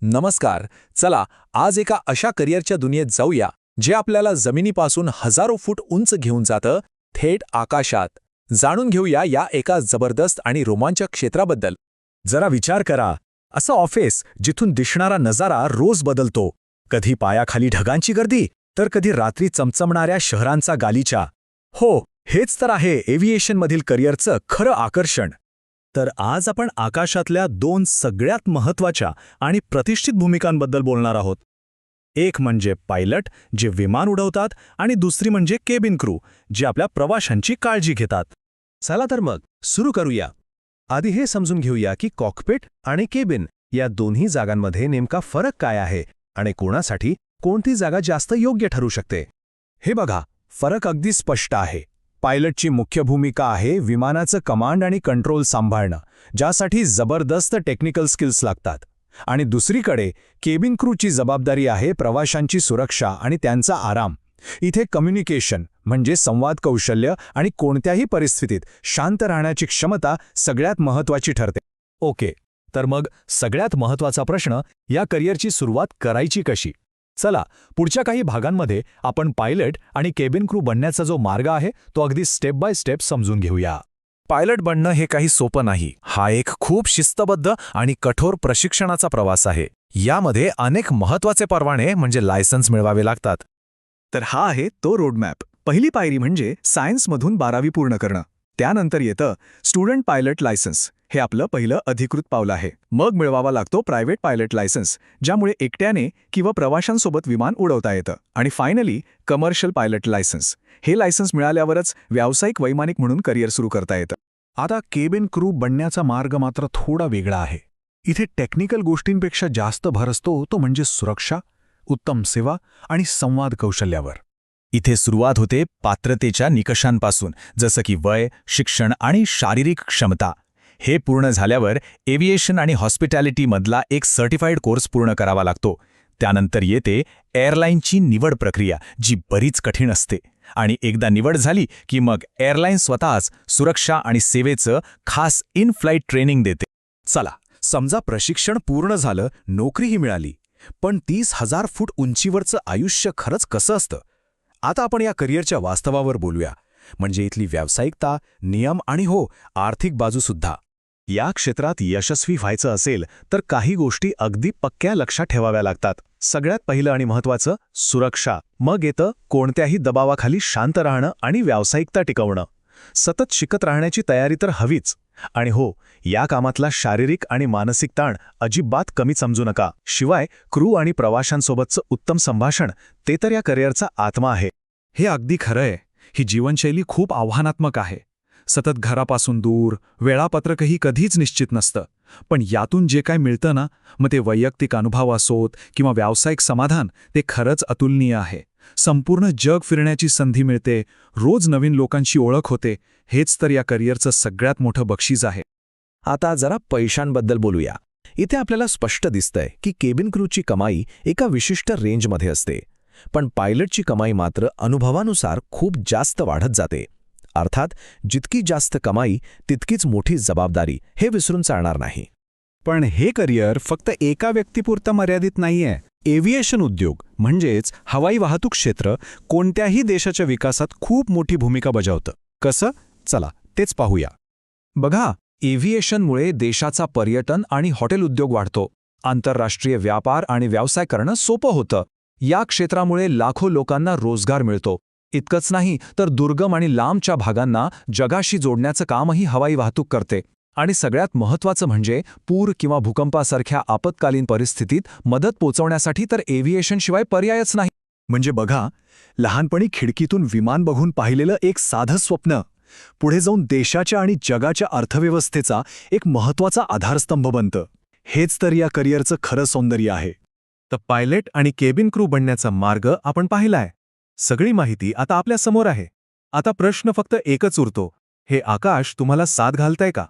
नमस्कार. चला आज एका अशा करिअरच्या दुनियेत जाऊया जे आपल्याला जमिनीपासून हजारो फूट उंच घेऊन जातं, थेट आकाशात. जाणून घेऊया या एका जबरदस्त आणि रोमांचक क्षेत्राबद्दल. जरा विचार करा, असं ऑफिस जिथून दिसणारा नजारा रोज बदलतो. कधी पायाखाली ढगांची गर्दी, तर कधी रात्री चमचमणाऱ्या शहरांचा गालिचा. हो, हेच तर आहे एव्हिएशनमधील करिअरचं खरं आकर्षण. तर आज आपण आकाशातल्या दोन सगळ्यात महत्त्वाच्या आणि प्रतिष्ठित भूमिकांबद्दल बोलणार आहोत. एक म्हणजे पायलट, जे विमान उडवतात, आणि दुसरी म्हणजे केबिन क्रू, जे आपल्या प्रवाशांची काळजी घेतात. चला तर मग सुरू करूया. आधी हे समजून घेऊया की कॉकपिट आणि केबिन या दोन्ही जागांमध्ये नेमका फरक काय आहे आणि कोणासाठी कोणती जागा जास्त योग्य ठरू शकते. हे बघा, फरक अगदी स्पष्ट आहे. पायलटची मुख्य भूमिका आहे विमानाचं कमांड आणि कंट्रोल सांभाळणं, ज्यासाठी जबरदस्त टेक्निकल स्किल्स लागतात. आणि दुसरीकडे केबिन क्रूची जबाबदारी आहे प्रवाशांची सुरक्षा आणि त्यांचा आराम. इथे कम्युनिकेशन म्हणजे संवाद कौशल्य आणि कोणत्याही परिस्थितीत शांत राहण्याची क्षमता सगळ्यात महत्त्वाची ठरते. ओके, तर मग सगळ्यात महत्त्वाचा प्रश्न, या करिअरची सुरुवात करायची कशी? चला, पुढच्या काही भागांमध्ये आपण पायलट आणि केबिन क्रू बनण्याचा जो मार्ग आहे तो अगदी स्टेप बाय स्टेप समजून घेऊया. पायलट बनणं हे काही सोपं नाही. हा एक खूप शिस्तबद्ध आणि कठोर प्रशिक्षणाचा प्रवास आहे. यामध्ये अनेक महत्त्वाचे परवाने म्हणजे लायसन्स मिळवावे लागतात. तर हा आहे तो रोडमॅप. पहिली पायरी म्हणजे सायन्समधून 12वी पूर्ण करणं. त्यानंतर येतं स्टुडंट पायलट लायसन्स. हे आपलं पहिलं अधिकृत पाऊल आहे. मग मिळवावा लागतो प्रायव्हेट पायलट लायसन्स, ज्यामुळे एकट्याने किंवा प्रवाशांसोबत विमान उडवता येतं. आणि फायनली कमर्शियल पायलट लायसन्स. हे लायसन्स मिळाल्यावरच व्यावसायिक वैमानिक म्हणून करिअर सुरू करता येतं. आता केबिन क्रू बनण्याचा मार्ग मात्र थोडा वेगळा आहे. इथे टेक्निकल गोष्टींपेक्षा जास्त भर असतो तो म्हणजे सुरक्षा, उत्तम सेवा आणि संवाद कौशल्यावर. इथे सुरुवात होते पात्रतेच्या निकषांपासून, जसं की वय, शिक्षण आणि शारीरिक क्षमता. हे पूर्ण झाल्यावर एव्हिएशन आणि हॉस्पिटॅलिटीमधला एक सर्टिफाईड कोर्स पूर्ण करावा लागतो. त्यानंतर येते एअरलाईनची निवड प्रक्रिया, जी बरीच कठीण असते. आणि एकदा निवड झाली की मग एअरलाईन स्वतःच सुरक्षा आणि सेवेचं खास इन फ्लाईट ट्रेनिंग देते. चला, समजा प्रशिक्षण पूर्ण झालं, नोकरीही मिळाली. पण 30,000 फूट उंचीवरचं आयुष्य खरंच कसं असतं? आता आपण या करिअरच्या वास्तवावर बोलूया, म्हणजे इथली व्यावसायिकता, नियम आणि हो, आर्थिक बाजूसुद्धा. या क्षेत्रात यशस्वी व्हायचं असेल तर काही गोष्टी अगदी पक्क्या लक्षात ठेवाव्या लागतात. सगळ्यात पहिलं आणि महत्त्वाचं सुरक्षा. मग येतं कोणत्याही दबावाखाली शांत राहणं आणि व्यावसायिकता टिकवणं. सतत शिकत राहण्याची तयारी तर हवीच. आणि हो, या कामातला शारीरिक आणि मानसिक ताण अजिबात कमी समजू नका. शिवाय क्रू आणि प्रवाशांसोबतचं उत्तम संभाषण, ते तर या करिअरचा आत्मा आहे. हे अगदी खरं आहे. ही जीवनशैली खूप आव्हानात्मक आहे. सतत घरापासून दूर, वेळापत्रकही कधीच निश्चित नसतं. पण यातून जे काय मिळतं ना, मग ते वैयक्तिक अनुभव असोत किंवा व्यावसायिक समाधान, ते खरंच अतुलनीय आहे. संपूर्ण जग फिरण्याची संधी मिळते, रोज नवीन लोकांची ओळख होते. हेच तर या करिअरचं सगळ्यात मोठं बक्षीस आहे. आता जरा पैशांबद्दल बोलूया. इथे आपल्याला स्पष्ट दिसतंय की केबिन क्रूची कमाई एका विशिष्ट रेंजमध्ये असते, पण पायलटची कमाई मात्र अनुभवानुसार खूप जास्त वाढत जाते. अर्थात जितकी जास्त कमाई तितकीच मोठी जबाबदारी, हे विसरून चालणार नाही. पण हे करिअर फक्त एका व्यक्तीपुरतं मर्यादित नाहीये. एव्हिएशन उद्योग म्हणजेच हवाई वाहतूक क्षेत्र कोणत्याही देशाच्या विकासात खूप मोठी भूमिका बजावतं. कसं? चला तेच पाहूया. बघा, एव्हिएशनमुळे देशाचा पर्यटन आणि हॉटेल उद्योग वाढतो. आंतरराष्ट्रीय व्यापार आणि व्यवसाय करणं सोपं होतं. या क्षेत्रामुळे लाखो लोकांना रोजगार मिळतो. इतकंच नाही तर दुर्गम आणि लांबच्या भागांना जगाशी जोडण्याचं कामही हवाई वाहतूक करते. आणि सगळ्यात महत्त्वाचं म्हणजे पूर किंवा भूकंपासारख्या आपत्कालीन परिस्थितीत मदत पोचवण्यासाठी तर एव्हिएशनशिवाय पर्यायच नाही. म्हणजे बघा, लहानपणी खिडकीतून विमान बघून पाहिलेलं एक साधं स्वप्न पुढे जाऊन देशाच्या आणि जगाच्या अर्थव्यवस्थेचा एक महत्त्वाचा आधारस्तंभ बनतं. हेच तर या करिअरचं खरं सौंदर्य आहे. तर पायलट आणि केबिन क्रू बनण्याचा मार्ग आपण पाहिलाय. सगळी माहिती आता आपल्या समोर आहे. आता प्रश्न फक्त एकच उरतो, हे आकाश तुम्हाला साथ घालतंय का?